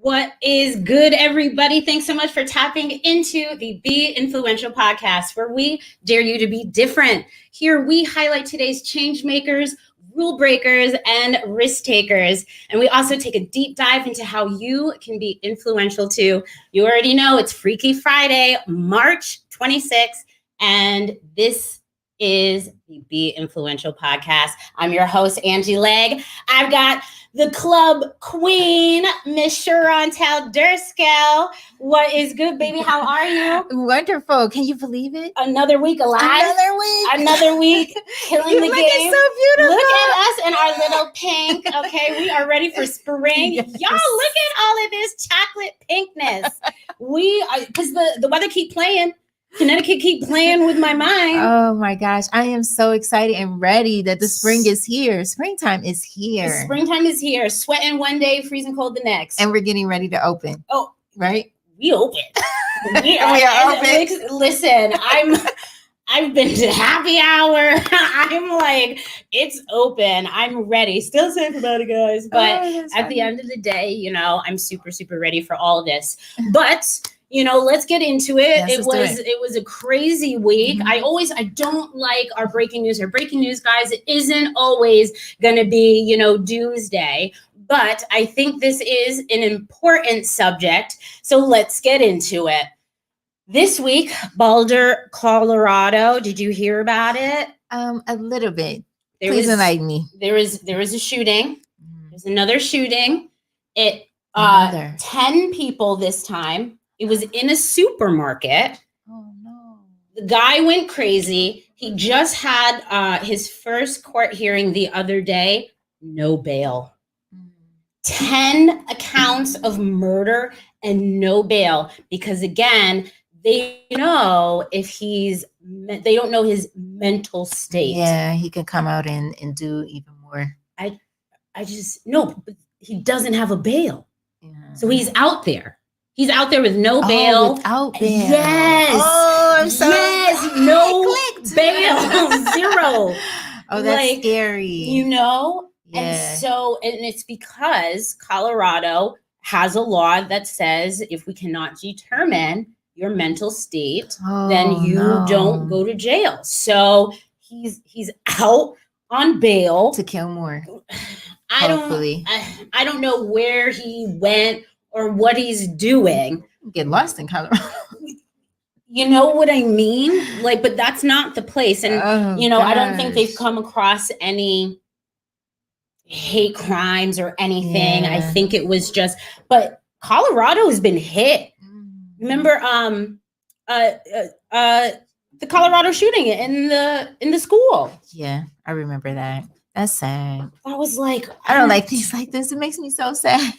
What is good, everybody? Thanks so much for tapping into the Be Influential podcast, where we dare you to be different. Here we highlight today's change makers, rule breakers, and risk takers. And we also take a deep dive into how you can be influential too. You already know it's Freaky Friday, March 26th, and this is the Be Influential podcast. I'm your host, Angie Legg. I've got the club queen, Miss Sharontel Durskell. What is good, baby? How are you? Wonderful. Can you believe it? Another week alive. Another week killing you the looking game. So beautiful. Look at us in our little pink. Okay, we are ready for spring. Yes. Y'all, look at all of this chocolate pinkness. Because the weather keep playing. Connecticut keep playing with my mind. Oh my gosh. I am so excited and ready that the spring is here. Springtime is here. The springtime is here. Sweating one day, freezing cold the next. And we're getting ready to open. Oh, right? We open. We are open. Listen, I've been to happy hour. I'm like, it's open. I'm ready. Still safe about it, guys. But at the end of the day, you know, I'm super, super ready for all of this. But you know, let's get into it. Yes, It was a crazy week. Mm-hmm. I don't like our breaking news. Our breaking news, guys, it isn't always going to be, you know, doomsday. But I think this is an important subject. So let's get into it. This week, Boulder, Colorado. Did you hear about it? A little bit. Please enlighten me. There was a shooting. There's another shooting. 10 people this time. It was in a supermarket. Oh, no. The guy went crazy. He just had his first court hearing the other day. No bail. 10 accounts of murder and no bail. Because again, they know they don't know his mental state. Yeah, he can come out and do even more. But he doesn't have a bail. Yeah. So he's out there. He's out there with no bail. Without bail. Yes. Oh, I'm so no bail. Zero. Oh, that's scary. You know? Yeah. And it's because Colorado has a law that says if we cannot determine your mental state, then you don't go to jail. So he's out on bail. To kill more. I don't know where he went or what he's doing. Get lost in Colorado. You know what I mean? Like, but that's not the place. And, I don't think they've come across any hate crimes or anything. Yeah. I think it was but Colorado has been hit. Remember, the Colorado shooting in the school. Yeah, I remember that. That's sad. I was like, I don't like things like this. It makes me so sad.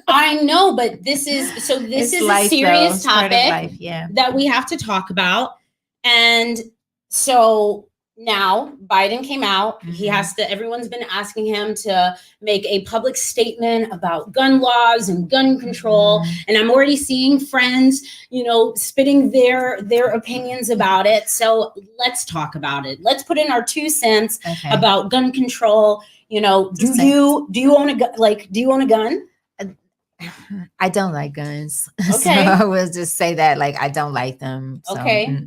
I know, but this is a serious topic that we have to talk about. And so now Biden came out. Everyone's been asking him to make a public statement about gun laws and gun control. And I'm already seeing friends, spitting their opinions about it. So let's talk about it. Let's put in our 2 cents about gun control. Do you own a gun? Do you own a gun? I don't like guns. Okay. So I will just say that, I don't like them. So, okay.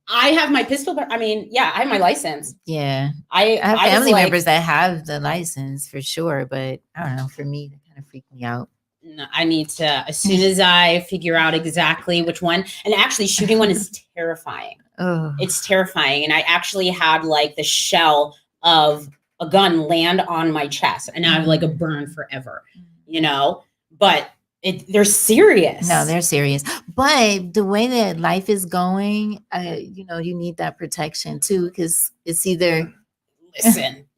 I have my pistol. I have my license. Yeah. I have family members that have the license for sure, but I don't know. For me, that kind of freaked me out. No, I need to, as soon as I figure out exactly which one, and actually shooting one is terrifying. Oh. It's terrifying. And I actually had the shell of a gun land on my chest and I have a burn forever, but they're serious. No, they're serious. But the way that life is going, you need that protection too, because it's either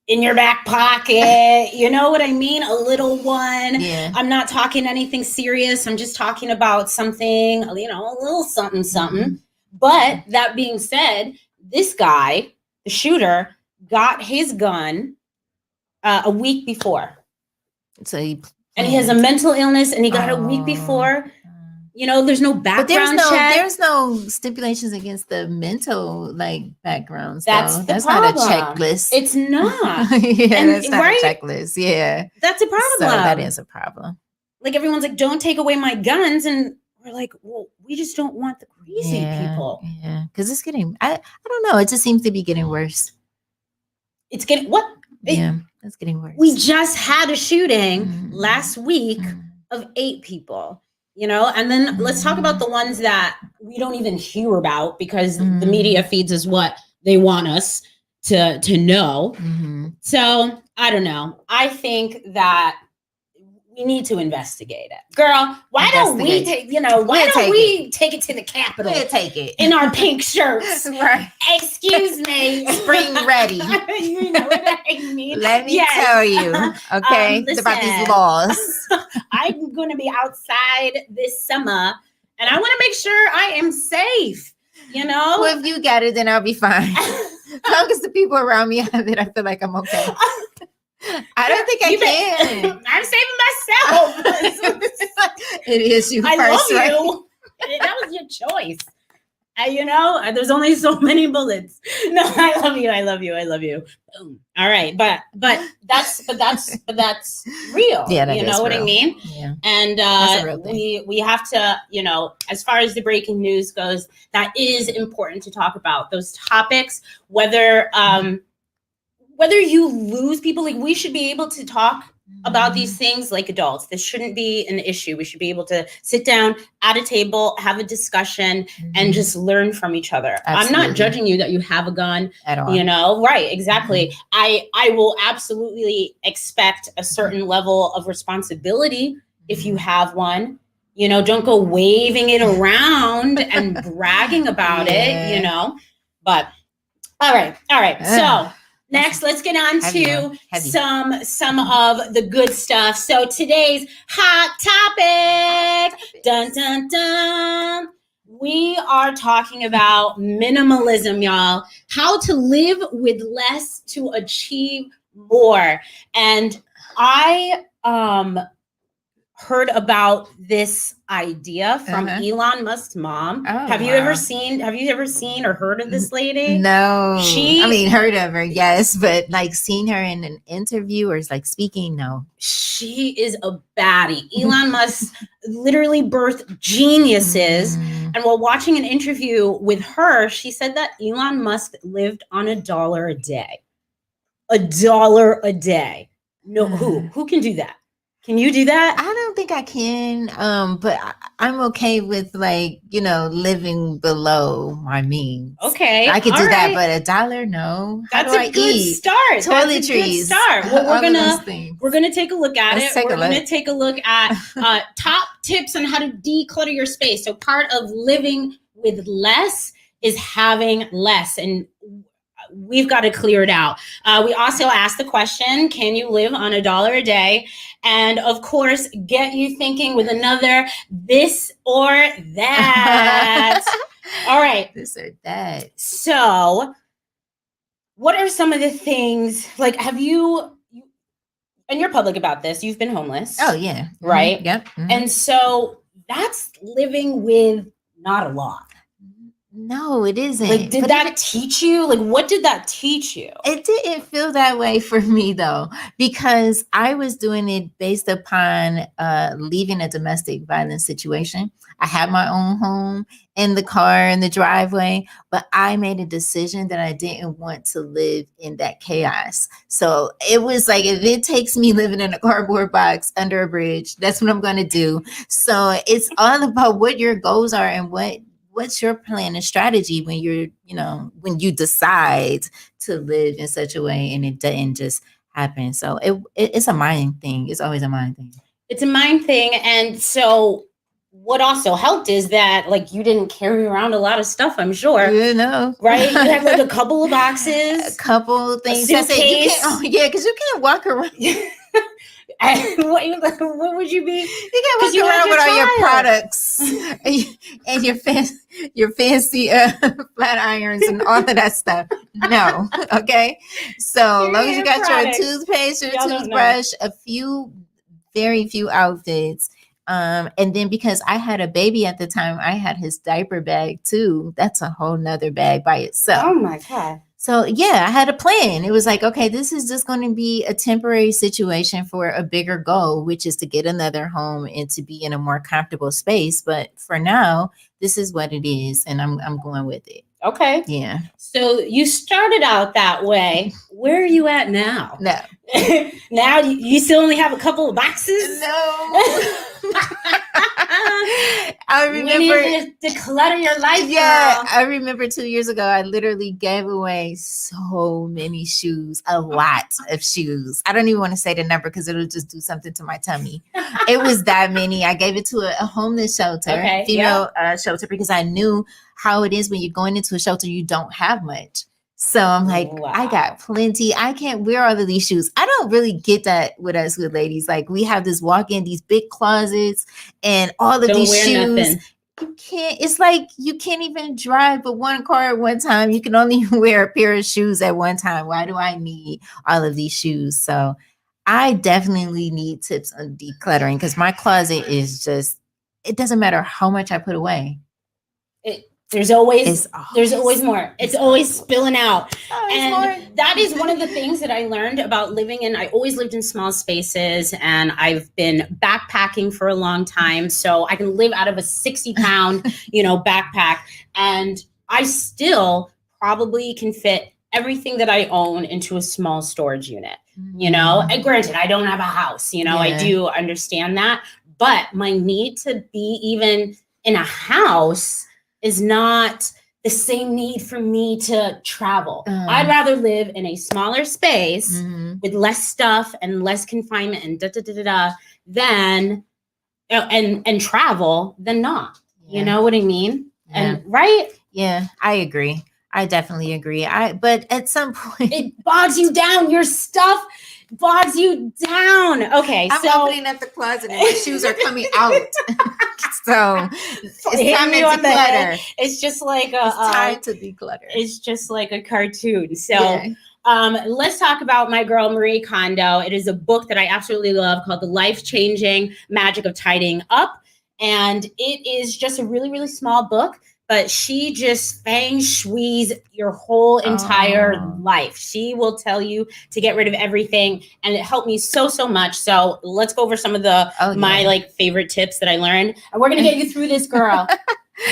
in your back pocket, you know what I mean? A little one. Yeah. I'm not talking anything serious. I'm just talking about something, a little something. Mm-hmm. But that being said, this guy, the shooter, got his gun a week before. So he has a mental illness, and he got it a week before. There's no background check. There's no stipulations against the mental backgrounds. That's not a checklist. It's not. That's not a checklist. Yeah, that's a problem. So that is a problem. like everyone's like, don't take away my guns. And we're like, well, we just don't want the crazy people. Yeah. Because it's getting, I don't know. It just seems to be getting worse. It's getting, what? It's getting worse. We just had a shooting last week of 8 people, you know, and then let's talk about the ones that we don't even hear about because the media feeds us what they want us to know. So I don't know. I think that we need to investigate it. Girl, why don't we take, why don't we take it to the Capitol? We'll take it. In our pink shirts. Right. Excuse me. Spring ready. You know what I mean? Let me tell you, okay, about these laws. I'm going to be outside this summer, and I want to make sure I am safe, you know? Well, if you got it, then I'll be fine. As long as the people around me have it, I feel like I'm okay. I don't think I can. I'm saving myself. It is you. I first, love right? you. That was your choice. There's only so many bullets. No, I love you. I love you. I love you. Boom. All right, but that's real. Yeah, that you know what real. I mean? Yeah. And we have to, as far as the breaking news goes, that is important to talk about those topics. Whether you lose people, like we should be able to talk about these things like adults. This shouldn't be an issue. We should be able to sit down at a table, have a discussion, and just learn from each other. Absolutely. I'm not judging you that you have a gun at all. Right, exactly. I will absolutely expect a certain level of responsibility if you have one. Don't go waving it around and bragging about it, But all right. So next, let's get on to some of the good stuff. So today's hot topic, dun, dun, dun. We are talking about minimalism, y'all. How to live with less to achieve more. And I heard about this idea from Elon Musk's mom. Have you ever seen or heard of this lady? No. Heard of her, yes, but like seen her in an interview or like speaking, no. She is a baddie. Elon Musk literally birthed geniuses. And while watching an interview with her, she said that Elon Musk lived on $1 a day. $1 a day. No, who can do that? Can you do that? I don't think I can, but I'm okay with living below my means. Okay, I could do that, but $1, no. That's a good start. Toiletries. Well, we're gonna take a look at it. We're gonna take a look at top tips on how to declutter your space. So part of living with less is having less, and we've got to clear it out. We also asked the question, can you live on $1 a day? And of course, get you thinking with another this or that. All right. This or that. So what are some of the things, like, have you, and you're public about this, you've been homeless. Oh, yeah. Right? Yep. And so that's living with not a lot. No, it isn't. Like, did that teach you? Like, what did that teach you? It didn't feel that way for me, though, because I was doing it based upon leaving a domestic violence situation. I had my own home in the car in the driveway, but I made a decision that I didn't want to live in that chaos. So it was like, if it takes me living in a cardboard box under a bridge, that's what I'm going to do. So it's all about what your goals are and what's your plan and strategy when when you decide to live in such a way and it doesn't just happen. So it's a mind thing. It's always a mind thing. It's a mind thing. And so what also helped is that, like, you didn't carry around a lot of stuff, I'm sure. Right? You had like a couple of boxes. A couple of things. A suitcase. Because you can't walk around. What would you be? You can't walk around with all your products and your fancy flat irons and all of that stuff. No, okay. So long as you got your toothpaste, your toothbrush, very few outfits. And then because I had a baby at the time, I had his diaper bag too. That's a whole nother bag by itself. Oh my God. So yeah, I had a plan. It was like, okay, this is just going to be a temporary situation for a bigger goal, which is to get another home and to be in a more comfortable space. But for now, this is what it is, and I'm going with it. Okay. Yeah. So you started out that way. Where are you at now? No. Now you still only have a couple of boxes? No. I remember. You need to declutter your life. Yeah, girl. I remember 2 years ago, I literally gave away so many shoes, a lot of shoes. I don't even want to say the number because it'll just do something to my tummy. It was that many. I gave it to a homeless shelter, Okay, female shelter, because I knew how it is when you're going into a shelter, you don't have much. So I'm like, Wow. I got plenty. I can't wear all of these shoes. I don't really get that with us with ladies. Like we have this walk-in, these big closets, and all of Don't these wear shoes. nothing. You can't, it's like you can't even drive but one car at one time. You can only wear a pair of shoes at one time. Why do I need all of these shoes? So I definitely need tips on decluttering because my closet is just, it doesn't matter how much I put away. There's always more. It's always spilling out. And more. that is one of the things that I learned about living in. I always lived in small spaces and I've been backpacking for a long time. So I can live out of a 60-pound, backpack. And I still probably can fit everything that I own into a small storage unit, And granted, I don't have a house, I do understand that. But my need to be even in a house is not the same need for me to travel. I'd rather live in a smaller space with less stuff and less confinement and than and travel than not. You know what I mean? Yeah. And right? Yeah, I agree. I definitely agree. But at some point it bogs you down. Your stuff bogs you down. Okay, I'm opening up the closet and my shoes are coming out. So it's time to declutter. It's just like it's time to declutter. It's just like a cartoon. So let's talk about my girl Marie Kondo. It is a book that I absolutely love called The Life-Changing Magic of Tidying Up. And it is just a really, really small book, but she just feng shuis your whole entire life. She will tell you to get rid of everything, and it helped me so much. So let's go over some of my favorite tips that I learned, and we're gonna get you through this, girl.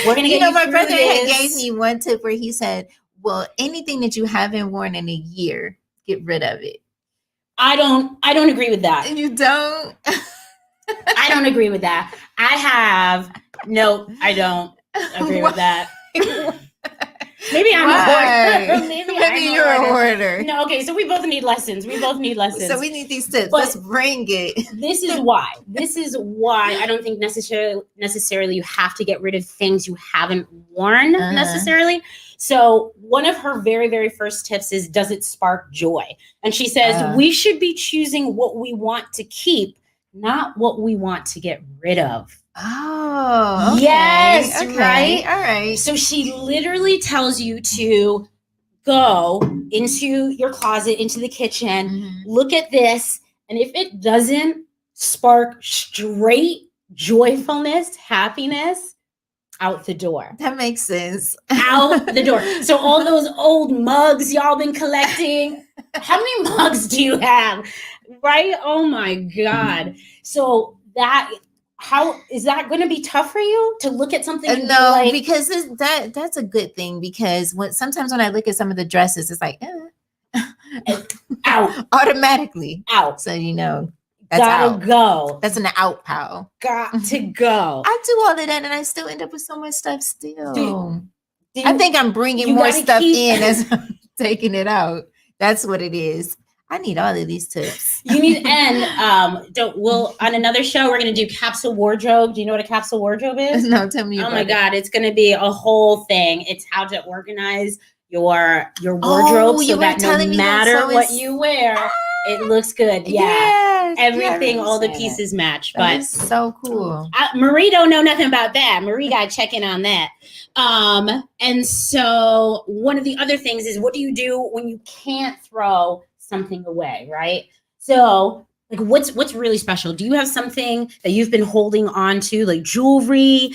We're gonna get you my through brother this. gave me one tip where he said, "Well, anything that you haven't worn in a year, get rid of it." I don't agree with that. You don't? I don't agree with that. I don't agree with that. Maybe I'm a hoarder. Maybe you're a hoarder. No, okay, so we both need lessons. So we need these tips. Let's bring it. This is why I don't think necessarily you have to get rid of things you haven't worn necessarily. So one of her very, very first tips is, does it spark joy? And she says, we should be choosing what we want to keep, not what we want to get rid of. Oh, okay. Yes, okay. Right? All right. So she literally tells you to go into your closet, into the kitchen, look at this, and if it doesn't spark straight joyfulness, happiness, out the door. That makes sense. Out the door. So all those old mugs y'all been collecting, how many mugs do you have? Right? Oh my God. So how is that going to be tough for you to look at something? No, because that's a good thing, because sometimes when I look at some of the dresses, it's like out automatically out. So that's gotta go. That's an out, pal. Got to go. I do all of that, and I still end up with so much stuff. Still, I think I'm bringing more stuff in as I'm taking it out. That's what it is. I need all of these tips. You need, and on another show, we're going to do capsule wardrobe. Do you know what a capsule wardrobe is? No, tell me. Oh my God. It's going to be a whole thing. It's how to organize your wardrobe so that no matter what you wear, it looks good. Yeah. Everything, all the pieces match. But it's so cool. Marie don't know nothing about that. Marie got to check in on that. And so one of the other things is, what do you do when you can't throw something away, right? So like what's really special? Do you have something that you've been holding on to, like jewelry?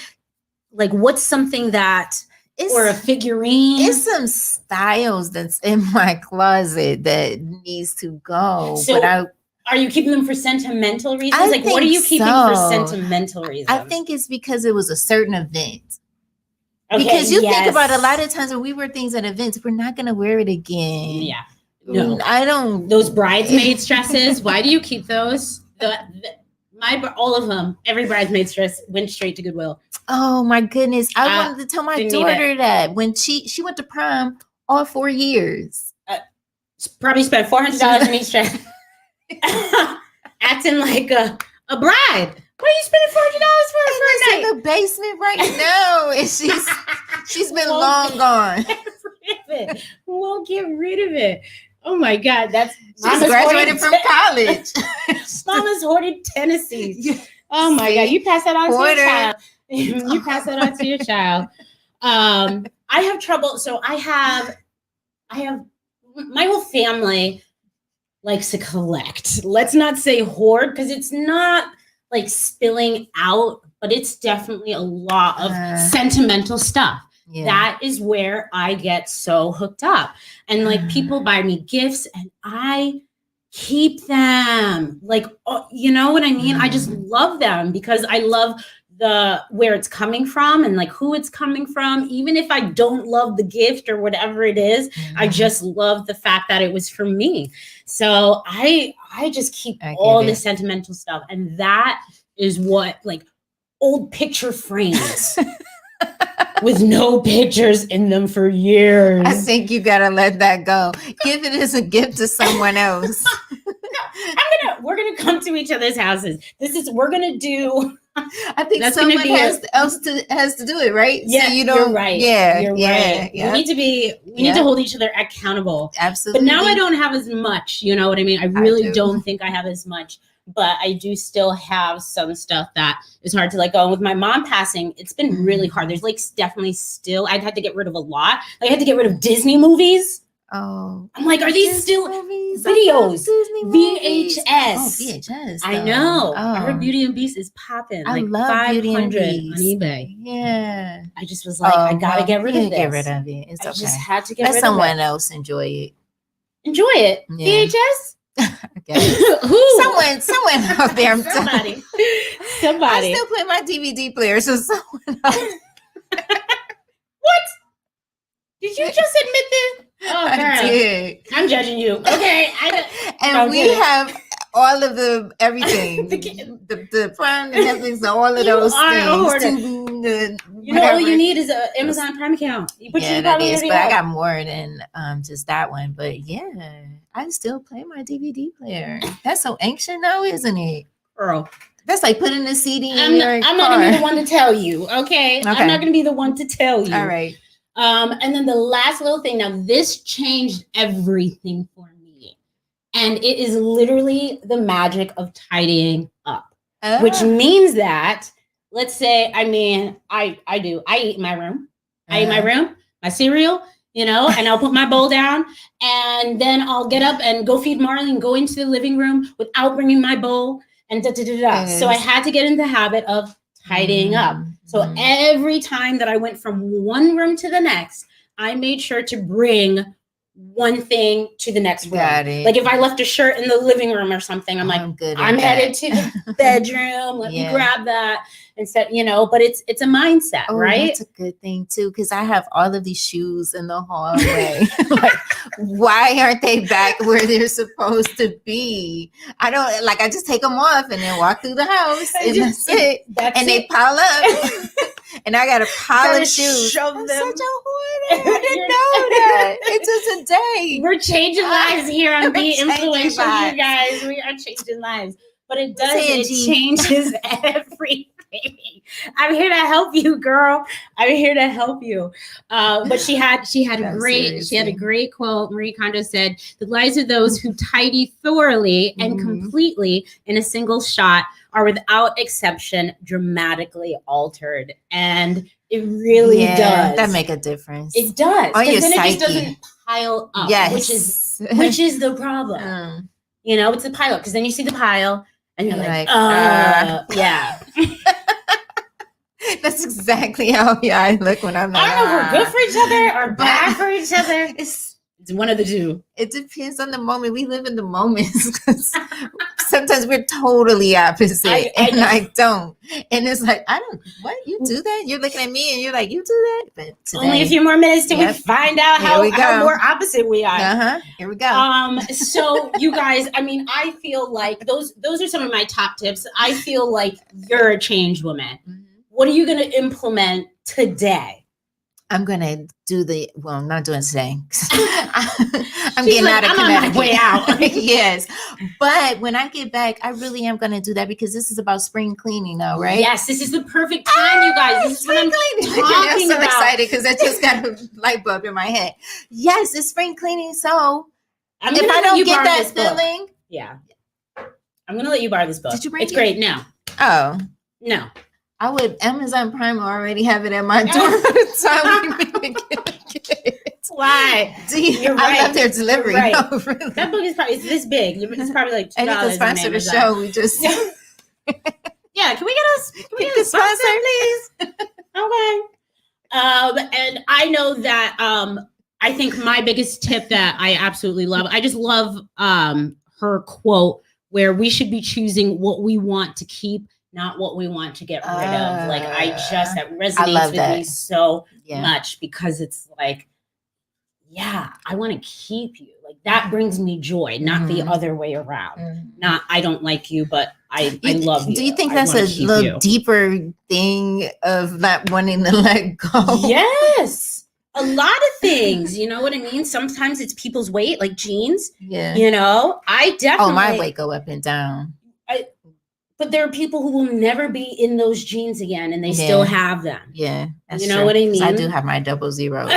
Like what's something that or a figurine. It's some styles that's in my closet that needs to go. So but are you keeping them for sentimental reasons? I Like, what are think you keeping for so. sentimental reasons? I think it's because it was a certain event. Okay, Because you yes. think about a lot of times when we wear things at events, we're not going to wear it again. Yeah. No. I don't. Those bridesmaid dresses, why do you keep those? All of them, every bridesmaid dress went straight to Goodwill. Oh my goodness. I wanted to tell my daughter that when she went to prom all 4 years. Probably spent $400 on each dress. Acting like a bride. What are you spending $400 for a night? In the basement right now, and she's been long gone. We'll get rid of it. Oh my God, she's graduated from college. Mama's hoarded Tennessee. Oh my God, you pass that on to your child. You pass that on to your child. I have trouble. So I have my whole family likes to collect. Let's not say hoard, because it's not like spilling out, but it's definitely a lot of sentimental stuff. Yeah. That is where I get so hooked up. And like people buy me gifts and I keep them. Like, you know what I mean? I just love them because I love where it's coming from and like who it's coming from. Even if I don't love the gift or whatever it is, I just love the fact that it was for me. So I just keep all the sentimental stuff. And that is what, like, old picture frames with no pictures in them for years. I think you gotta let that go. Give it as a gift to someone else. No, we're gonna come to each other's houses. We're gonna do. I think someone has to do it, right? Yeah, so you're right. Yeah, you're right. Yeah. We need to hold each other accountable. Absolutely. But now I don't have as much. You know what I mean? I really don't think I have as much. But I do still have some stuff that is hard to let go. And with my mom passing, it's been really hard. There's like definitely still, I'd had to get rid of a lot. Like, I had to get rid of Disney movies. Oh. I'm like, are these still movies? videos? VHS. Oh, VHS. I know. I heard Beauty and Beast is popping. I like love 500 Beauty and Beast. on eBay. Yeah. I just was like, I gotta get rid of this. Get rid of it. It's okay. I just had to get Let rid of it. Let someone else enjoy it. Enjoy it. Yeah. VHS? Who? Someone out there. Somebody. I still play my DVD player, so someone else. What? Did you just admit this? Oh, girl. I did. I'm judging you. Okay. We have all of everything. the Prime, the Netflix, all of those things. You know, all you need is an Amazon Prime account. That is, but I got more than just that one. But yeah, I still play my DVD player. That's so ancient now, isn't it? Girl. That's like putting a CD in I'm your not going to be the one to tell you, okay? I'm not going to be the one to tell you. All right. And then the last little thing. Now, this changed everything for me. And it is literally the magic of tidying up, which means that, let's say, I do. I eat in my room. I eat my room, my cereal, you know, and I'll put my bowl down. And then I'll get up and go feed Marley and go into the living room without bringing my bowl. And Yes. So I had to get in the habit of tidying up. So every time that I went from one room to the next, I made sure to bring one thing to the next room. Like if I left a shirt in the living room or something, I'm headed to the bedroom. Let me grab that instead, you know, but it's a mindset, right? That's a good thing too, because I have all of these shoes in the hallway. Like, why aren't they back where they're supposed to be? I just take them off and then walk through the house and that's it. They pile up. And I got a pile of shoes. I'm such a hoarder. I didn't know that. It's just a day. We're changing lives here on Be Influential, you guys. We are changing lives. But it does, it changes everything. I'm here to help you, girl. I'm here to help you. But she had a great quote. Marie Kondo said, "The lives of those who tidy thoroughly and completely in a single shot are without exception dramatically altered." And it really does. That make a difference. It does. On your then psyche. It just doesn't pile up. Yes. Which is the problem. You know, it's the pile up, because then you see the pile and you're like yeah. That's exactly how I look when I'm like, I don't know if we're good for each other or bad for each other. It's one of the two. It depends on the moment. We live in the moments because sometimes we're totally opposite, and I don't. And it's like, I don't. What, you do that? You're looking at me and you're like, you do that? But today, only a few more minutes till we find out how more opposite we are. Here we go. So you guys, I mean, I feel like those are some of my top tips. I feel like you're a changed woman. Mm-hmm. What are you going to implement today? I'm going to do I'm not doing today. I'm getting out of Connecticut. I'm on my way out. Yes. But when I get back, I really am going to do that because this is about spring cleaning now, right? Yes, this is the perfect time, you guys. This is what I'm talking about. I'm so excited because I just got a light bulb in my head. Yes, it's spring cleaning. So if I don't get that feeling. Yeah. I'm going to let you borrow this book. Did you bring it? It's great. No. Oh. No. I would. Amazon Prime will already have it at my door by the time we get it. Why? You're right. I love their delivery. Right. No, really. That book is probably this big. It's probably like $2. I need to sponsor the show. We just. Yeah. Can we get a sponsor, please? Okay. And I know that I think my biggest tip that I absolutely love. I just love her quote where we should be choosing what we want to keep, not what we want to get rid of. Like that resonates with me so much because it's like, yeah, I want to keep you. Like that brings me joy, not the other way around. Not I don't like you, but I love you. Do you think that's a little deeper thing of not wanting to let go? Yes. A lot of things, you know what I mean? Sometimes it's people's weight, like jeans. Yeah. You know, I definitely. Oh, my weight go up and down. But there are people who will never be in those jeans again, and they still have them. Yeah, that's you know what I mean? I do have my 00.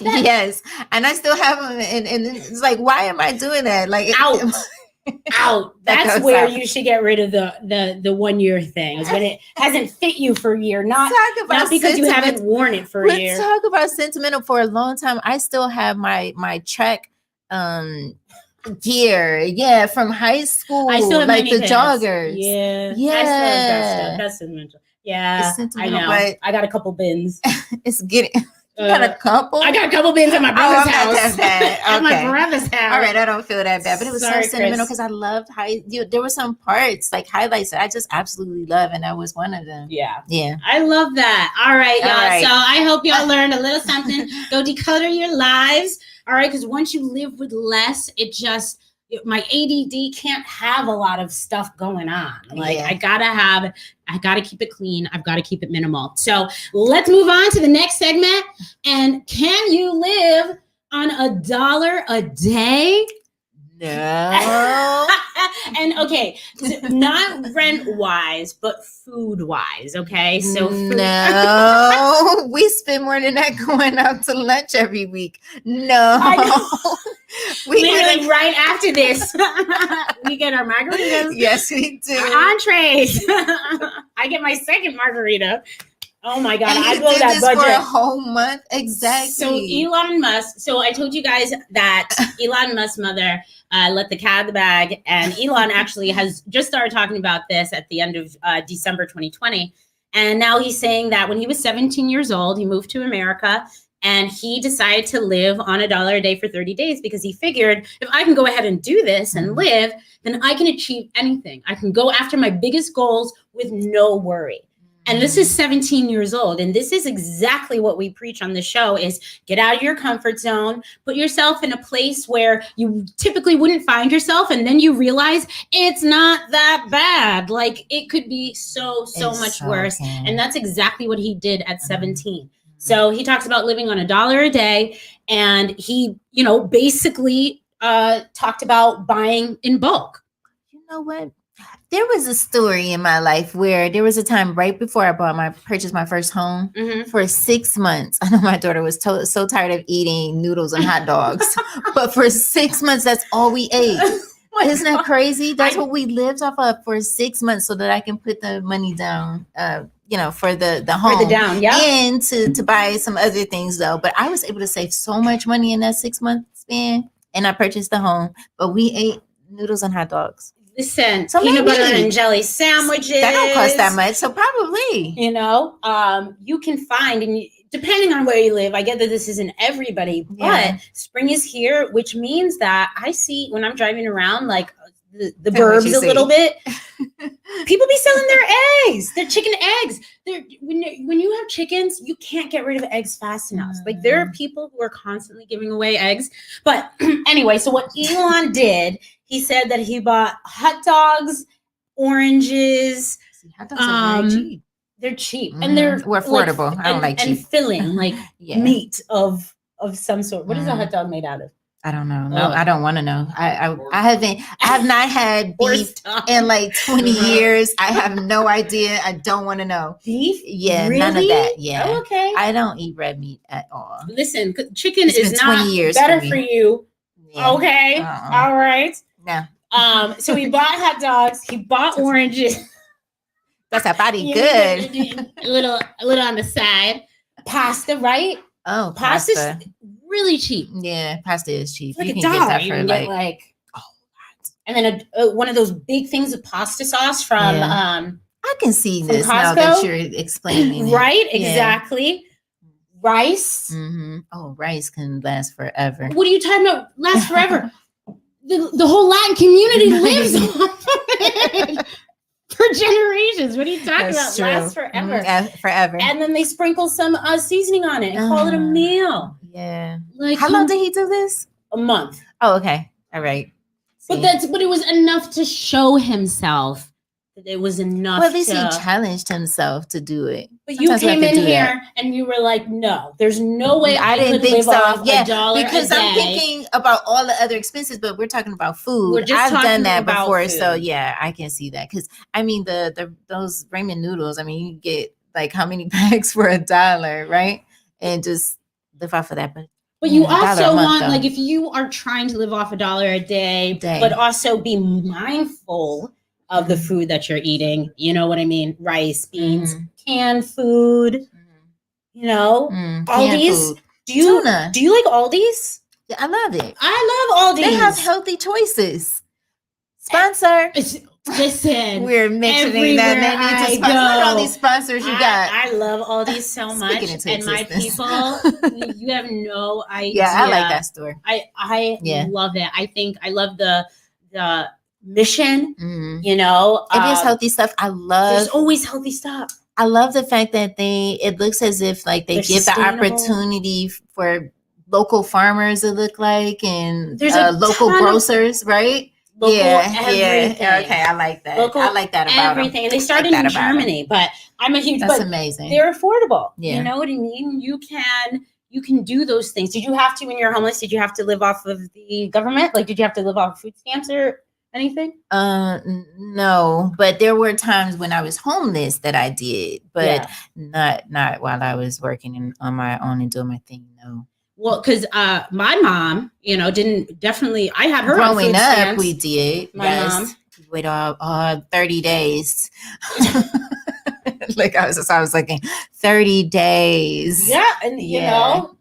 Yes, and I still have them, and it's like, why am I doing that? Like, out. That's where you should get rid of the 1 year thing. Is when it hasn't fit you for a year, not because you haven't worn it for a year. Let's talk about sentimental. For a long time, I still have my Trek gear, from high school. I still have like the joggers. Yeah, I still have that stuff. That's sentimental. Yeah, sentimental, I know. But I got a couple bins. It's getting. You got a couple? I got a couple bins at my brother's house. Not that bad. At my brother's house. All right, I don't feel that bad, but it was so sentimental because I loved there were some parts like highlights that I just absolutely love, and that was one of them. Yeah. I love that. All right, y'all. All right. So I hope y'all learned a little something. Go declutter your lives. All right, because once you live with less, my ADD can't have a lot of stuff going on. Like I gotta keep it clean. I've got to keep it minimal. So let's move on to the next segment. And can you live on $1 a day? No. And okay, not rent wise, but food wise. Okay, so food. No, we spend more than that going out to lunch every week. No, I know. Literally right after this, we get our margaritas. Yes, we do. Our entrees. I get my second margarita. Oh my God, I blew that budget for a whole month. Exactly. So Elon Musk. So I told you guys that Elon Musk's mother let the cat out of the bag, and Elon actually has just started talking about this at the end of December 2020, and now he's saying that when he was 17 years old, he moved to America. And he decided to live on $1 a day for 30 days because he figured if I can go ahead and do this and live, then I can achieve anything. I can go after my biggest goals with no worry. And this is 17 years old. And this is exactly what we preach on the show is get out of your comfort zone, put yourself in a place where you typically wouldn't find yourself. And then you realize it's not that bad. Like it could be so much worse. And that's exactly what he did at 17. So he talks about living on $1 a day, and he, basically talked about buying in bulk. You know what? There was a story in my life where there was a time right before I purchased my first home for 6 months. I know my daughter was so tired of eating noodles and hot dogs, but for 6 months, that's all we ate. Isn't that crazy? That's what we lived off of for 6 months so that I can put the money down, for the home. For the down, yeah. And to buy some other things though. But I was able to save so much money in that 6 month span, and I purchased the home, but we ate noodles and hot dogs. Listen, So peanut butter maybe and jelly sandwiches. that don't cost that much. So probably. You know, you can find, and depending on where you live, I get that this isn't everybody, but spring is here, which means that I see when I'm driving around, like the burbs a little bit, people be selling their eggs, their chicken eggs. When you have chickens, you can't get rid of eggs fast enough. Like there are people who are constantly giving away eggs. But anyway, so what Elon did, he said that he bought hot dogs, oranges. Hot dogs are very cheap. They're cheap and they're affordable. I don't like cheap. And filling, like meat of some sort. What is a hot dog made out of? I don't know. No, I don't want to know. I have not had beef in like 20 years. I have no idea. I don't want to know. Beef? Yeah, really? None of that. Yeah. Oh, okay. I don't eat red meat at all. Listen, chicken is not better for you. Yeah. Okay. All right. No. So he bought hot dogs. He bought oranges. That's a body good. A little on the side. Pasta, right? Oh, pasta's really cheap. Yeah, pasta is cheap. Like you $1. Can get that for like and then one of those big things of pasta sauce from I can see this Costco. Now that you're explaining right? Exactly. Rice. Mm-hmm. Oh, rice can last forever. What are you talking about? Last forever. the whole Latin community lives off of it. For generations. What are you talking about? True. Lasts forever. Forever. And then they sprinkle some seasoning on it and call it a meal. Yeah. Like how long did he do this? A month. Oh, okay. All right. See. But it was enough to show himself that it was enough. Well, at least he challenged himself to do it. But sometimes you came in here and you were like, no, there's no way I didn't think so. $1 because a day. I'm thinking about all the other expenses, but we're talking about food. I've done that before, food. So yeah, I can see that. Because I mean, those ramen noodles. I mean, you get like how many bags for $1, right? And just live off of that. But you also want, like, if you are trying to live off $1 a day, but also be mindful of the food that you're eating, you know what I mean? Rice, beans, canned food, you know, Aldi's. Do you like Aldi's? Yeah, I love it. I love Aldi's. They have healthy choices. Sponsor. Listen, we're mentioning that maybe to sponsor. Look at all these sponsors you got. I love Aldi's so much, and my people, you have no idea. Yeah, I like that store. I love it. I love the mission. You know, it is healthy stuff. There's always healthy stuff. I love the fact that it looks as if like they give the opportunity for local farmers to look like, and local grocers, right? Local everything. Okay, I like that. I like that about everything. And they started in Germany, but I'm a huge. That's amazing. They're affordable. Yeah. You know what I mean? You can do those things. Did you have to, when you're homeless? Did you have to live off of the government? Like, did you have to live off food stamps or anything? No, but there were times when I was homeless that I did, but not while I was working on my own and doing my thing. No. Well, because my mom, you know, I had her growing on food up. stamps. We did. My mom. Wait 30 days. Like I was looking 30 days. Yeah, and you know,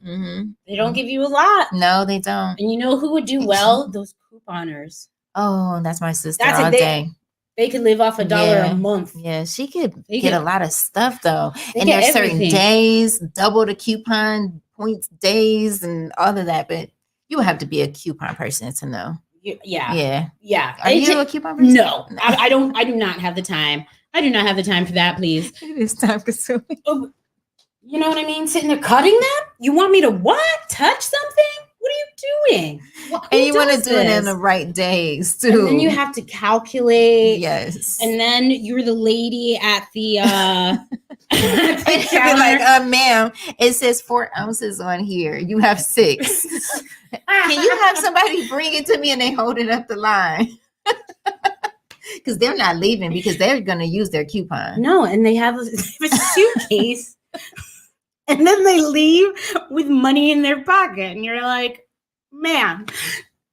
they don't give you a lot. No, they don't. And you know who would do well? Those couponers. Oh, that's my sister all day. They could live off $1 a month. Yeah, she could get a lot of stuff though. And there's certain days, double the coupon points days and all of that. But you would have to be a coupon person to know. Yeah. Are you a coupon person? No, I don't. I do not have the time. I do not have the time for that, please. It is time consuming. You know what I mean? Sitting there cutting them? You want me to what? Touch something? What are you doing? And you want to do it in the right days too. And then you have to calculate. Yes. And then you're the lady at the and you'd be like, ma'am, it says 4 ounces on here. You have 6. Can you have somebody bring it to me and they hold it up the line? Because they're not leaving because they're going to use their coupon. No, and they have a suitcase. And then they leave with money in their pocket. And you're like, man,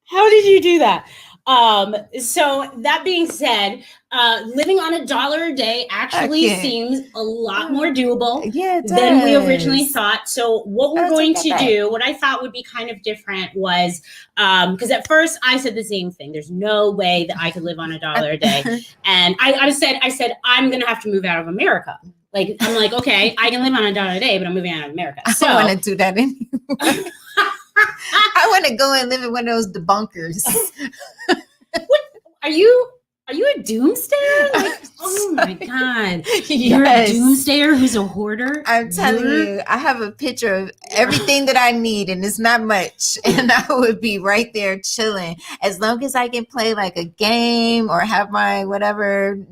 how did you do that? So that being said, living on $1 a day actually seems a lot more doable than we originally thought. So what we're going to do, what I thought would be kind of different was, because at first I said the same thing. There's no way that I could live on $1 a day. And I said, I'm going to have to move out of America. Like, I'm like, okay, I can live on $1 a day, but I'm moving out of America. So I want to do that anyway. I want to go and live in one of those debunkers. What, are you a doomsayer? Like, oh my God. You're a doomsayer who's a hoarder? I'm telling you, I have a picture of everything that I need, and it's not much. And I would be right there chilling. As long as I can play like a game or have my whatever,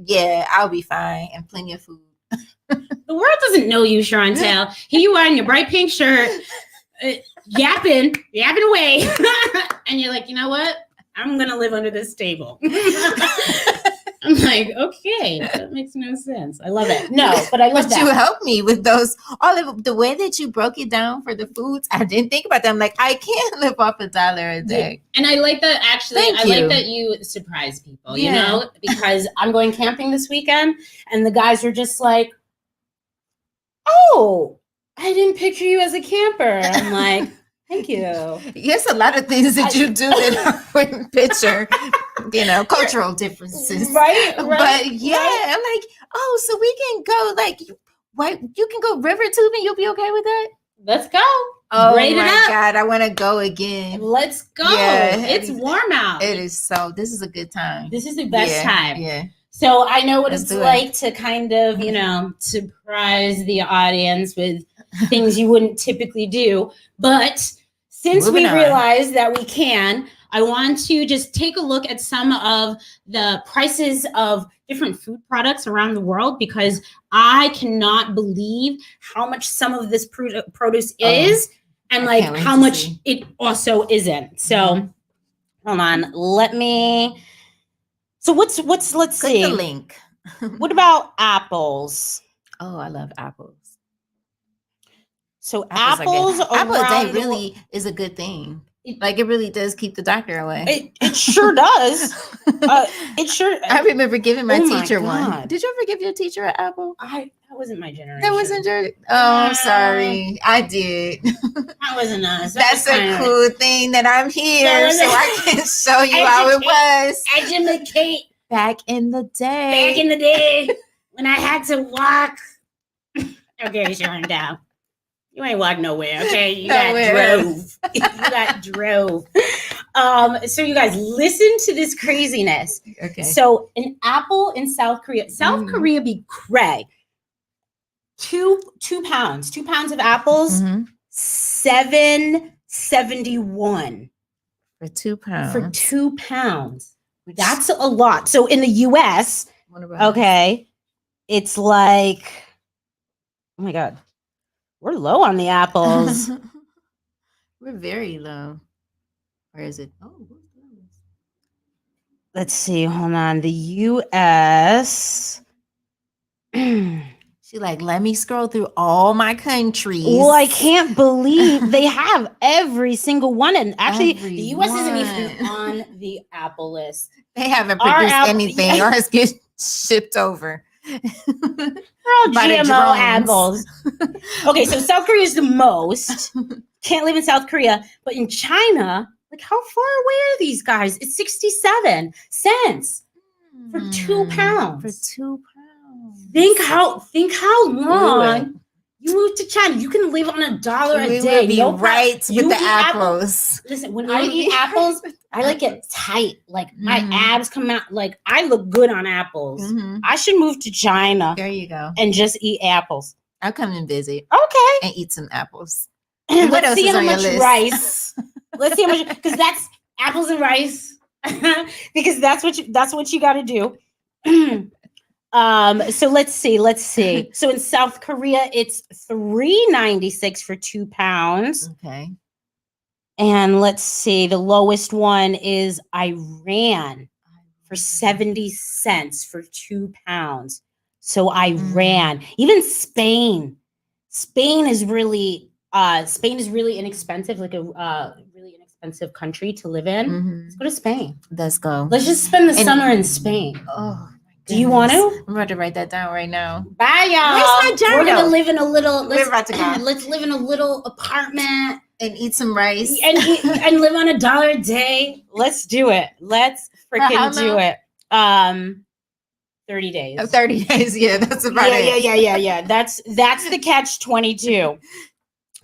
I'll be fine. And plenty of food. The world doesn't know you, Chantel. Here you are in your bright pink shirt, yapping away. And you're like, you know what? I'm going to live under this table. I'm like, okay, that makes no sense. I love it. No, but I love that. You helped me with those, all of the way that you broke it down for the foods. I didn't think about that. I'm like, I can't live off $1 a day. And I like that, actually. Like that you surprise people, you know, because I'm going camping this weekend and the guys are just like, oh, I didn't picture you as a camper. I'm like, thank you. Yes, a lot of things that you do that I wouldn't picture, you know, cultural differences. Right. But I'm like, oh, so we can go, like, you can go river tubing. You'll be okay with that? Let's go. Oh my God, I want to go again. Let's go. Yeah, it's warm out. It is so, this is a good time. This is the best time. Yeah. So I know what it's like to kind of, you know, surprise the audience with things you wouldn't typically do. But since we realized that we can, I want to just take a look at some of the prices of different food products around the world, because I cannot believe how much some of this produce is and like how much it also isn't. So hold on, let me. So let's see. The link. What about apples? Oh, I love apples. So apples apple a day really is a good thing. Like, it really does keep the doctor away. It sure does. It sure. I remember giving my teacher one. Did you ever give your teacher an apple? That wasn't my generation. That wasn't your. Oh, sorry. I did. That wasn't us. That's a cool thing that I'm here, so I can show you how it was. Educate. Back in the day. Back in the day when I had to walk. Okay, Sharon, down. You ain't walk nowhere, okay? You got drove. You got drove. So you guys, listen to this craziness. Okay. So an apple in South Korea. South Korea be Craig. 2 pounds. 2 pounds of apples. $7.71 for 2 pounds. For 2 pounds. That's a lot. So in the US, it's like, oh my God. We're low on the apples. We're very low. Where is it? Oh, let's see. Hold on. The US. She like, let me scroll through all my countries. Well, I can't believe they have every single one. And actually, the US isn't even on the apple list. They haven't produced anything. Yeah. Ours get shipped over. They're all GMO apples. Okay, so South Korea is the most. Can't live in South Korea. But in China, like, how far away are these guys? It's 67 cents for 2 pounds. For 2 pounds. Think how long you moved to China. You can live on $1 a day. Be right with the apples. Listen, when I eat apples, I like it tight. Like my abs come out. Like, I look good on apples. I should move to China. There you go. And just eat apples. I'll come and visit. Okay. And eat some apples. And what else is on your list? Rice. Let's see how much, because that's apples and rice. Because that's what you got to do. So let's see. So in South Korea, it's $3.96 for 2 pounds. Okay. And let's see, the lowest one is Iran for 70 cents for 2 pounds. So Iran, even Spain is really inexpensive, like a really inexpensive expensive country to live in, let's go to Spain. Let's go. Let's just spend the summer in Spain. Oh, do you want to? I'm about to write that down right now. Bye, y'all. Where's my journal? We're gonna live in a little. We're about to go. Let's live in a little apartment and eat some rice and live on $1 a day. Let's do it. Let's freaking do it. 30 days. 30 days. Yeah, that's about it. Yeah. That's the catch-22.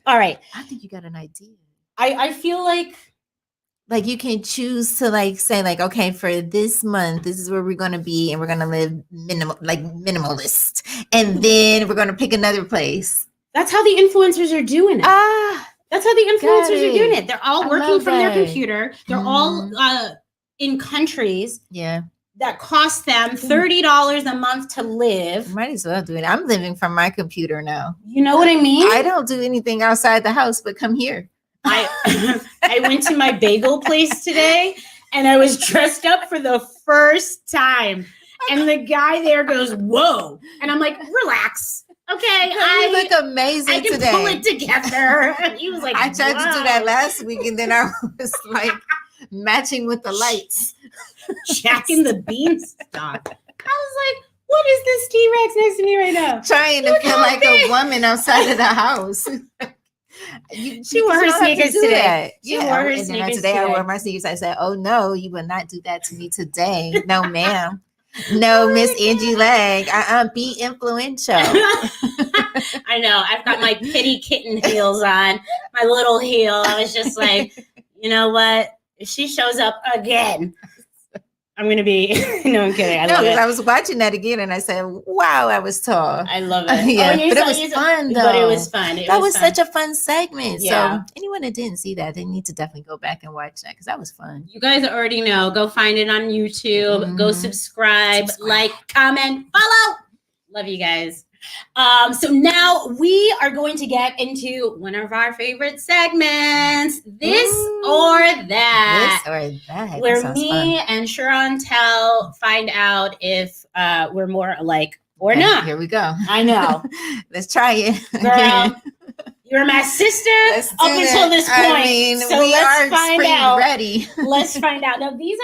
All right. I think you got an idea. I feel like you can choose to say okay, for this month, this is where we're going to be, and we're going to live minimalist, and then we're going to pick another place. That's how the influencers are doing it. That's how the influencers are doing it. They're all working from their computer. They're all in countries that cost them $30 a month to live. Might as well do it. I'm living from my computer now. You know what I mean? I don't do anything outside the house but come here. I went to my bagel place today, and I was dressed up for the first time. And the guy there goes, "Whoa!" And I'm like, "Relax, okay." You look amazing today. I can pull it together. And he was like, "I tried to do that last week, and then I was matching with the lights, Jack and the Beanstalk." I was like, "What is this T-Rex next to me right now?" Trying to feel like a woman outside of the house. She wore her sneakers today. She wore her sneakers today. I wore my sneakers. I said, "Oh no, you will not do that to me today. No, ma'am. No, Miss Angie Leg. Be influential." I know. I've got my kitty kitten heels on, my little heel. I was just like, you know what? If she shows up again, I'm going to be, no, I'm kidding. I love it. I was watching that again and I said, wow, I was tall. I love it. Yeah, but it was fun though. But it was fun. That was such a fun segment. Yeah. So anyone that didn't see that, they need to definitely go back and watch that because that was fun. You guys already know. Go find it on YouTube. Go subscribe, like, comment, follow. Love you guys. So now we are going to get into one of our favorite segments, This or That. This or That. Where me and Sharontel find out if we're more alike or not. Here we go. I know. Let's try it. Girl, you're my sister up until this point. I mean, so we let's are find out. Ready. Let's find out. Now, these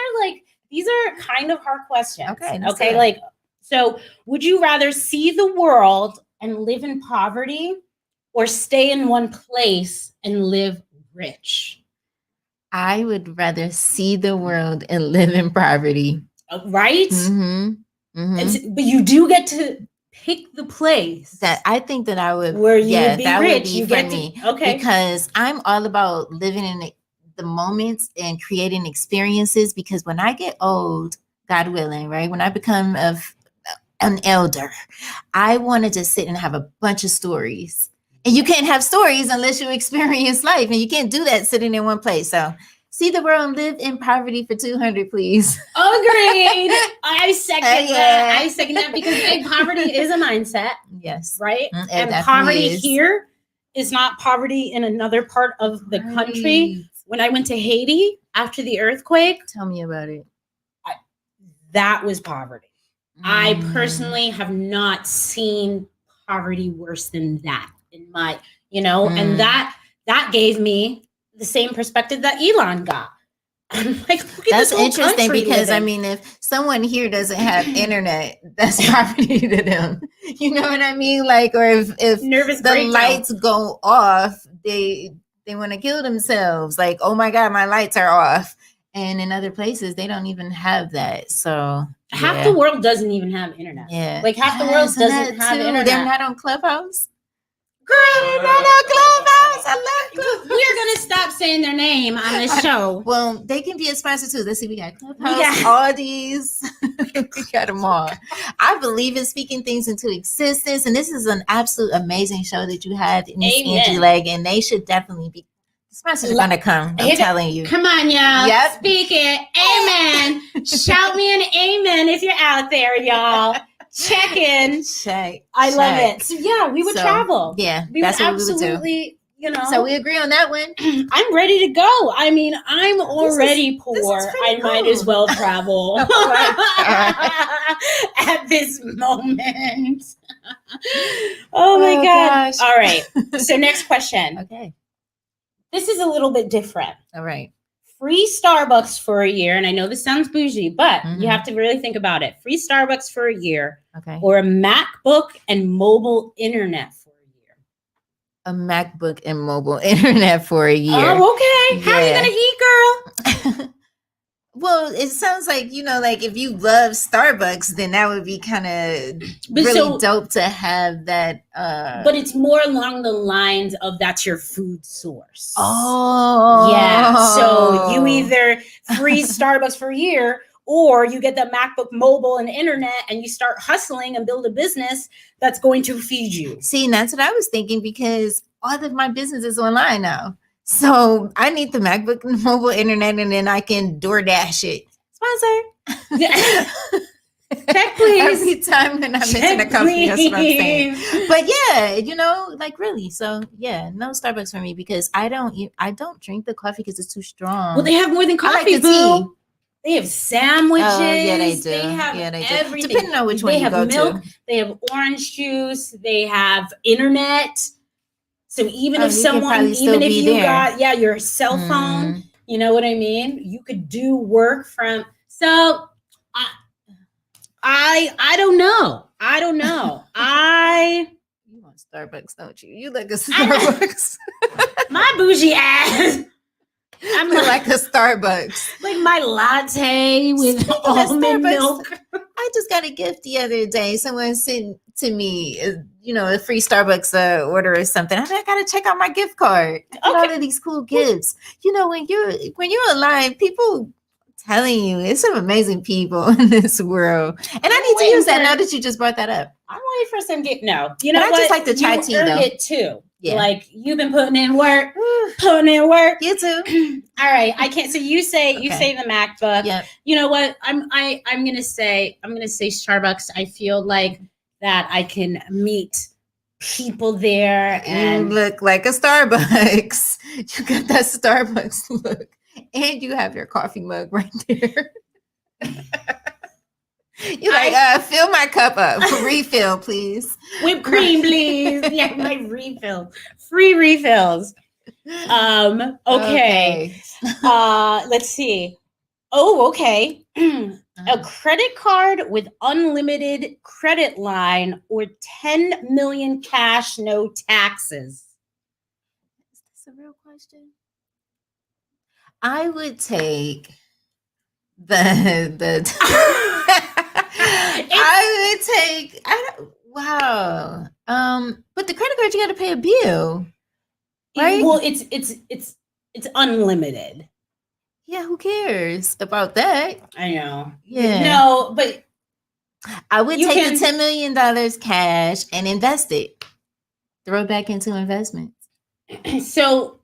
are kind of hard questions. Okay. So would you rather see the world and live in poverty or stay in one place and live rich? I would rather see the world and live in poverty. Right? But you do get to pick the place. That I think that I would. Where you would be that rich. Would be you for get me. Okay. Because I'm all about living in the moments and creating experiences. Because when I get old, God willing, right? When I become an elder, I want to just sit and have a bunch of stories. And you can't have stories unless you experience life. And you can't do that sitting in one place. So see the world and live in poverty for 200, please. Agreed. I second that. I second that because poverty is a mindset. Yes. Right? And poverty here is not poverty in another part of the country. When I went to Haiti after the earthquake. Tell me about it. That was poverty. I personally have not seen poverty worse than that in my, and that gave me the same perspective that Elon got. I'm like, look at that's this interesting because living. I mean, if someone here doesn't have internet, that's poverty to them. You know what I mean? Or if nervous the lights go off, they want to kill themselves. Oh my God, my lights are off. And in other places, they don't even have that. So half the world doesn't even have internet. Yeah. Half the world doesn't have internet. They're not on Clubhouse? Girl, they're not on Clubhouse. I love Clubhouse. We're going to stop saying their name on this show. Well, they can be a sponsor too. Let's see. We got Clubhouse, all these. We got them all. I believe in speaking things into existence. And this is an absolute amazing show that you had in this Angie Leg. And they should definitely be. Sponsors are gonna come. I'm telling you. Come on, y'all. Yep. Speak it. Amen. Shout me an amen if you're out there, y'all. Check in. I love it. So yeah, we would travel. Yeah, that's what we would do. So we agree on that one. I'm ready to go. I mean, I'm already poor. I might as well travel at this moment. Oh my God. Gosh. All right. So next question. Okay. This is a little bit different. All right. free Starbucks for a year, and I know this sounds bougie, but Mhm. you have to really think about it. Free Starbucks for a year, Okay. or a MacBook and mobile internet for a year. A MacBook and mobile internet for a year. Oh, okay. How are you Yeah. gonna eat, girl? Well, it sounds like, like if you love Starbucks, then that would be kind of But really so- dope to have that. But it's more along the lines of that's your food source. Oh. Yeah. So you either free Starbucks for a year, or you get the MacBook mobile and internet and you start hustling and build a business that's going to feed you. See, and that's what I was thinking, because all of my business is online now. So I need the MacBook and mobile internet, and then I can DoorDash it. Sponsor. Check, please. Every time when I mention a company, that's what I'm saying. But yeah, like really. So yeah, no Starbucks for me, because I don't drink the coffee because it's too strong. Well, they have more than I like coffee, the tea. boo. They have sandwiches. Oh, yeah, they do. They have everything. Depending on which one they you have go milk. to. They have orange juice. They have internet. So even if you could probably still even if be you there. got your cell phone, you know what I mean? You could do work from. So I don't know. You want Starbucks, don't you? You like a Starbucks. My bougie ass. I'm like a Starbucks. Like my latte with Speaking of almond Starbucks, milk. I just got a gift the other day. Someone sent to me, a free Starbucks order or something. I gotta check out my gift card. I get all of these cool gifts. When you're online, people telling you it's some amazing people in this world, and I need to use that now that you just brought that up. I'm waiting for some gift. No, you know but what? I just like the chai tea though. It too. Yeah. Like you've been putting in work. You too. All right. I can't. So you say the MacBook. Yep. You know what? I'm gonna say Starbucks. I feel like that I can meet people there, and you look like a Starbucks. You got that Starbucks look, and you have your coffee mug right there. You're like, fill my cup up. Refill, please. Whipped cream, please. Yeah, my refill. Free refills. Okay. Let's see. Oh, okay. A credit card with unlimited credit line, or 10 million cash, no taxes. Is this a real question? I would take the wow. But the credit card, you got to pay a bill, right? Well, it's unlimited. Yeah, who cares about that? I know. Yeah. No, but I would take the $10 million cash and invest it. Throw it back into investments. So,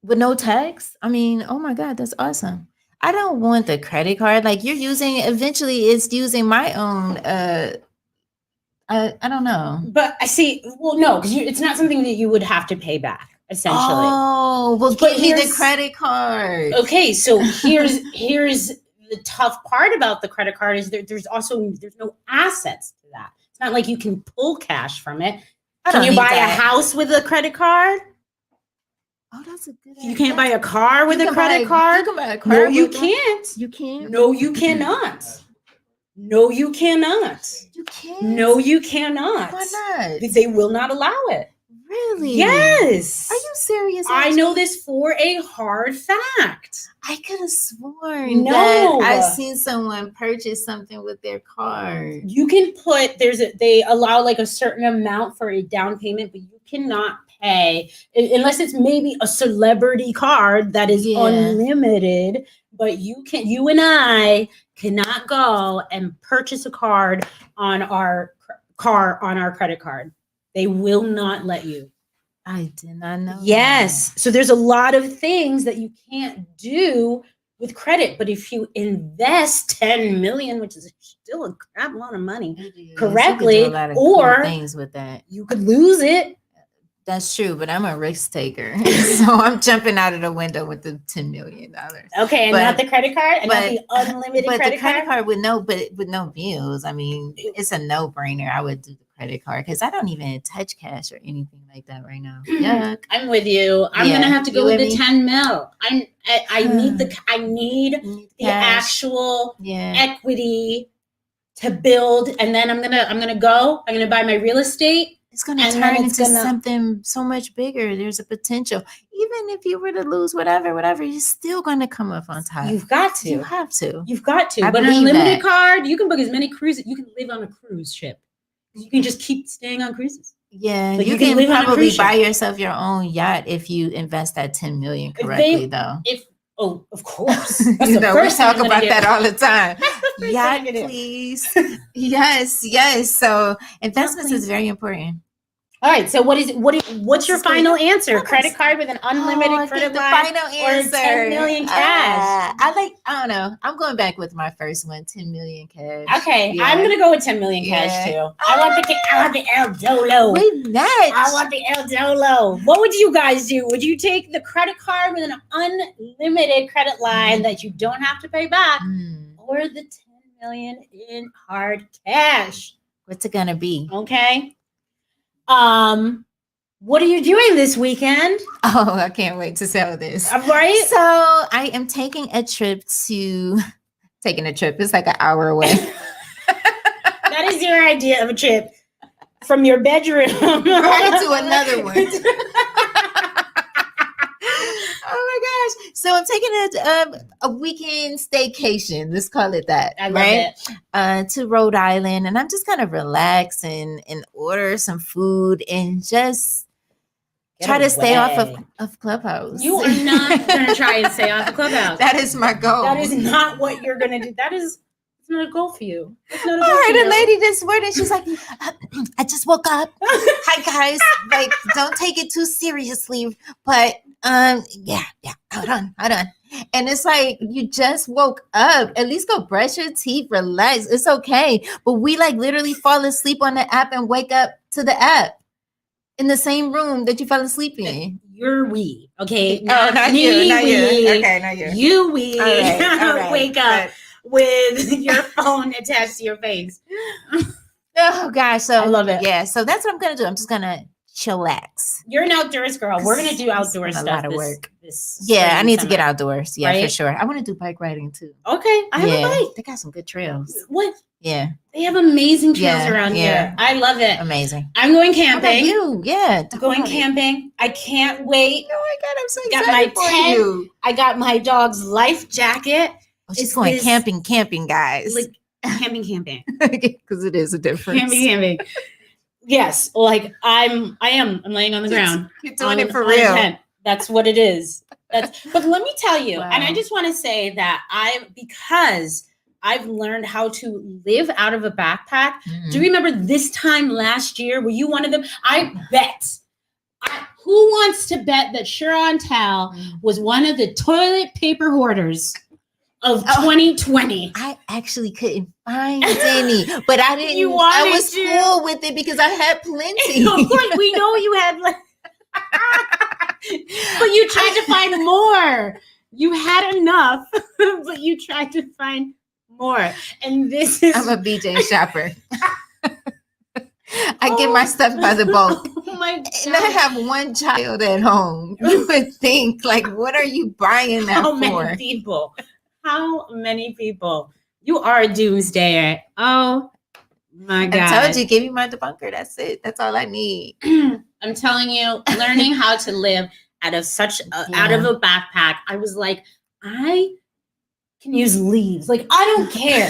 with no tax? I mean, oh my God, that's awesome. I don't want the credit card. Like eventually it's using my own, I don't know. But I see, well, no, because it's not something that you would have to pay back, essentially. Oh, well, give me the credit card. Okay, so here's the tough part about the credit card is there's no assets to that. It's not like you can pull cash from it. Can you buy a house with a credit card? Oh, that's a good idea. You can't buy a car with a credit card? You can buy a car. No, you can't. You can't? No, you cannot. No, you cannot. You can't? No, you cannot. Why not? They will not allow it. Really? Yes. Are you serious? I know this for a hard fact. I could have sworn that I've seen someone purchase something with their card. You can put they allow like a certain amount for a down payment, but you cannot pay unless it's maybe a celebrity card that is unlimited. But you and I cannot go and purchase a card on our credit card. They will not let you. I did not know. Yes. So there's a lot of things that you can't do with credit, but if you invest 10 million, which is still a crap lot of money, correctly, you could do a lot of cool things with that. You could lose it. That's true, but I'm a risk taker, so I'm jumping out of the window with the $10 million. Okay, and not the credit card, and not the unlimited credit card. But the credit card with no bills. I mean, it's a no-brainer. I would do the credit card because I don't even touch cash or anything like that right now. Yuck. I'm with you. I'm gonna have to go with the 10 mil. I need the Cash. actual Yeah. equity to build, and then I'm gonna buy my real estate. It's going to And then turn it's into gonna- something so much bigger. There's a potential. Even if you were to lose whatever, you're still going to come up on top. You've got to. You have to. You've got to. I But an believe unlimited that. card, you can book as many cruises. You can live on a cruise ship. You can just keep staying on cruises. Yeah, Like, you you can can live on a probably cruise ship. buy yourself your own yacht if you invest that 10 million correctly, though. Of course. That's You the know, we first thing talk I'm about gonna that do. all the time. That's the first thing Yacht, I'm gonna do. please. Yes. So investments is please. very important. All right. So what's your This is final great. answer? Yes. Credit card with an unlimited I credit think the line final or answer. 10 million cash? I don't know. I'm going back with my first one, 10 million cash. Okay, Yeah. I'm gonna go with 10 million cash Yeah. too. I want the El Dolo. We match. I want the El Dolo. What would you guys do? Would you take the credit card with an unlimited credit line that you don't have to pay back, or the 10 million in hard cash? What's it gonna be? Okay. What are you doing this weekend? Oh, I can't wait to sell this. Right? So I am taking a trip. It's like an hour away. That is your idea of a trip from your bedroom Right to another one. Oh my gosh. So I'm taking a weekend staycation. Let's call it that. I love it. To Rhode Island. And I'm just gonna relax and order some food and just try to stay off of Clubhouse. You are not going to try and stay off the Clubhouse. That is my goal. That is not what you're going to do. It's not a goal for you. It's not a I goal for heard you. a lady this morning. She's like, I just woke up. Hi guys. Like, don't take it too seriously. But yeah. Hold on. And it's like, you just woke up. At least go brush your teeth, relax. It's okay. But we like literally fall asleep on the app and wake up to the app in the same room that you fell asleep in. You're we, okay? Not me, you. Not you. we. Okay, not you. You we All right. wake up with your phone attached to your face. Oh gosh. So I love it. Yeah. So that's what I'm gonna do. I'm just gonna chillax. You're an outdoors girl. We're gonna do outdoor stuff. A lot of work. This Yeah, I need to summer. get outdoors. Yeah, for Right? sure. I want to do bike riding too. Okay, I have a bike. They got some good trails. What? Yeah, They have amazing trails Yeah, around yeah. here. I love it. amazing. I'm going How about camping. you? Yeah, Going camping. I can't wait. Oh my god, I'm so Got excited my for tent. you. I got my dog's life jacket. Oh, she's It's going this- camping, guys. Like camping. Because it is a difference. Camping. Yes, like I'm laying on the ground. You're doing on- it for on a real. tent. That's what it is. But let me tell you, and I Wow. just want to say that because I've learned how to live out of a backpack. Mhm. Do you remember this time last year? Were you one of them? I bet. Who wants to bet that Chantal was one of the toilet paper hoarders of 2020? I actually couldn't find any, but I didn't. You I wanted was to. cool with it because I had plenty. Of course, we know you had like, but you tried to find more. You had enough, but you tried to find more. And this is I'm a BJ shopper. I get my stuff by the bulk. Oh my And I God. have one child at home. You would think, like, what are you buying that How for? many people? How many people? You are a doomsdayer. Oh my God. I told you, give me my debunker. That's it. That's all I need. I'm telling you, learning how to live out of out of a backpack. I was like, I can use leaves. Like, I don't care.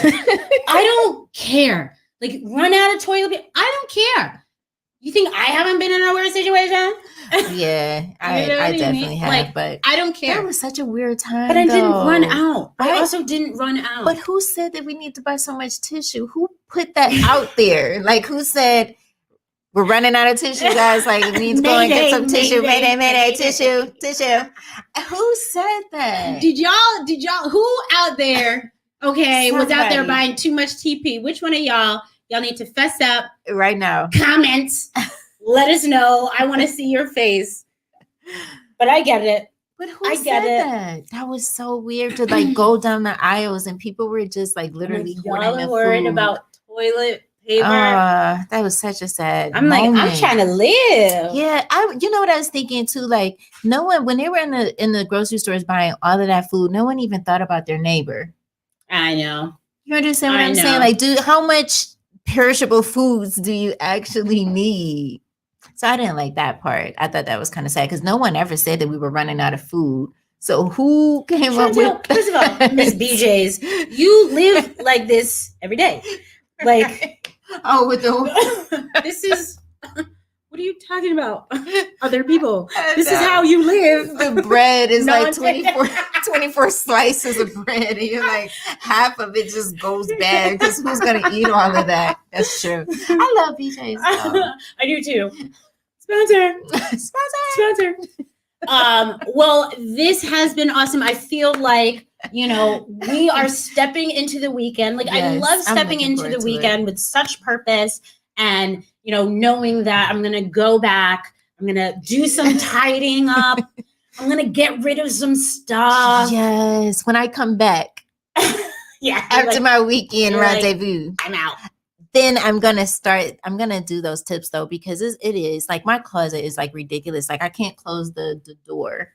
I don't care. Like, run out of toilet paper. I don't care. You think I haven't been in a weird situation? Yeah, I You know what I definitely mean? have. Like, but I don't that care. was such a weird time. But I didn't run though. out. I Right? also didn't run out. But who said that we need to buy so much tissue? Who put that out there? Like, who said we're running out of tissue, guys? Like, we need to go and get some tissue. Mayday, tissue. Who said that? Did y'all, who out there, okay, was out there Somebody. buying too much TP? Which one of y'all need to fess up, Right now. comment, let us know. I want to see your face. But I get it. But who I said get it. that? That was so weird to like go down the aisles and people were just like literally Y'all hoarding are the worried food. about toilet paper. That was such a sad I'm like, moment. I'm trying to live. Yeah, you know what I was thinking too? Like, no one, when they were in the grocery stores buying all of that food, no one even thought about their neighbor. I know. You understand what I'm saying? Like, how much perishable foods do you actually need? So I didn't like that part. I thought that was kind of sad because no one ever said that we were running out of food. So who came up with? First of all, Miss BJ's, you live like this every day. Like, with the this is. What are you talking about? Other people. This is how you live. The bread is like 24 slices of bread. And you're like, half of it just goes bad because who's going to eat all of that? That's true. I love BJ's. I do too. Sponsor. Well, this has been awesome. I feel like, we are stepping into the weekend. Like, yes, I love stepping into the weekend with such purpose. And, knowing that I'm going to go back, I'm going to do some tidying up. I'm going to get rid of some stuff. Yes. When I come back. Yeah. After my weekend rendezvous. I'm out. Then I'm going to do those tips though, because it is like my closet is like ridiculous. Like I can't close the door.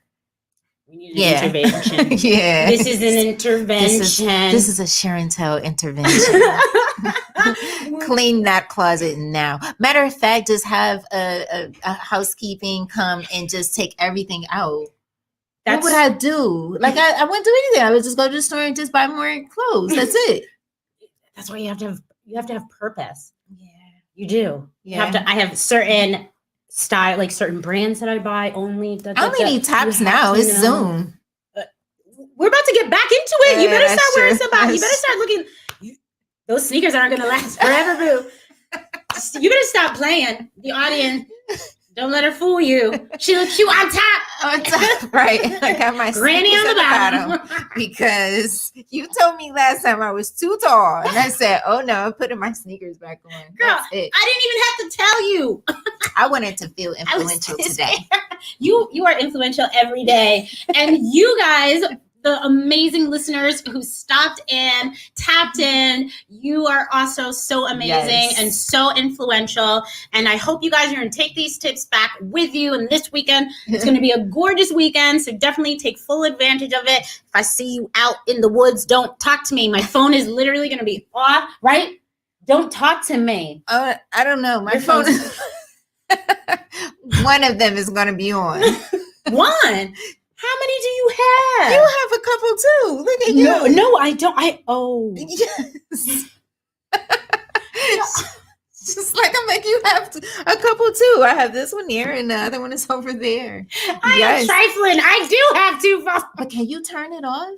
We need an intervention. Yeah. This is an intervention. This is a Sharon Tell intervention. Clean that closet now. Matter of fact, just have a housekeeping come and just take everything out. What would I do? Like I wouldn't do anything. I would just go to the store and just buy more clothes. That's it. That's why you have to have purpose. Yeah. You do. Yeah. I have certain style, like certain brands that I buy only. I only need tops now. It's Zoom. We're about to get back into it. Yeah, you better start wearing somebody. You better start looking. Those sneakers aren't going to last forever, boo. You better stop playing. The audience, don't let her fool you. She looks cute on top. Right. I got my granny on the bottom. Because you told me last time I was too tall. And I said, oh no, I'm putting my sneakers back on. Girl, I didn't even have to tell you. I wanted to feel influential today. You are influential every day. And you guys, the amazing listeners who stopped in, tapped in, you are also so amazing and so influential. And I hope you guys are going to take these tips back with you. And this weekend, it's going to be a gorgeous weekend. So definitely take full advantage of it. If I see you out in the woods, don't talk to me. My phone is literally going to be off, right? Don't talk to me. I don't know. My phone is... One of them is going to be on. One? How many do you have? You have a couple too. Look at you. No, I don't. Yes. Just like I'm like, you have a couple too. I have this one here and the other one is over there. I am trifling. I do have two phones. But can you turn it off?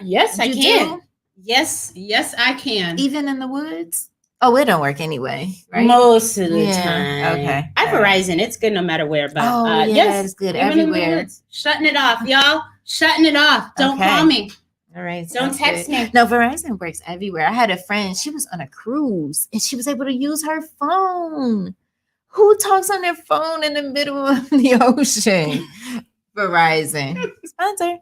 Yes, I can. Yes, I can. Even in the woods? Oh, it don't work anyway, right? Most of the time. Okay. I have Verizon. It's good no matter where. But yes, it's good everywhere. Shutting it off, y'all. Shutting it off. Don't call me. All right. Don't text me. No, Verizon works everywhere. I had a friend. She was on a cruise and she was able to use her phone. Who talks on their phone in the middle of the ocean? Verizon. Sponsor.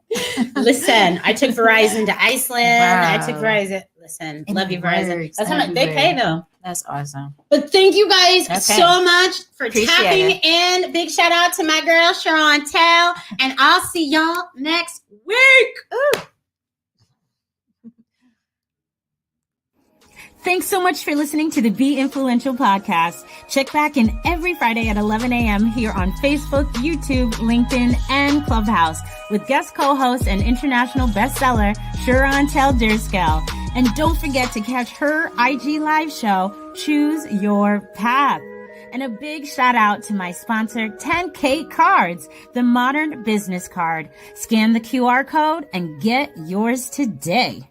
Listen, I took Verizon to Iceland. Wow. I took Verizon. Listen, love you, Verizon. That's how much they pay, though. That's awesome. But thank you guys so much for tapping in. Big shout out to my girl, Sharon Tell. And I'll see y'all next week. Ooh. Thanks so much for listening to the Be Influential podcast. Check back in every Friday at 11 a.m. here on Facebook, YouTube, LinkedIn, and Clubhouse with guest co-host and international bestseller, Sharon Tell Derskel. And don't forget to catch her IG live show, Choose Your Path. And a big shout out to my sponsor, 10K Cards, the modern business card. Scan the QR code and get yours today.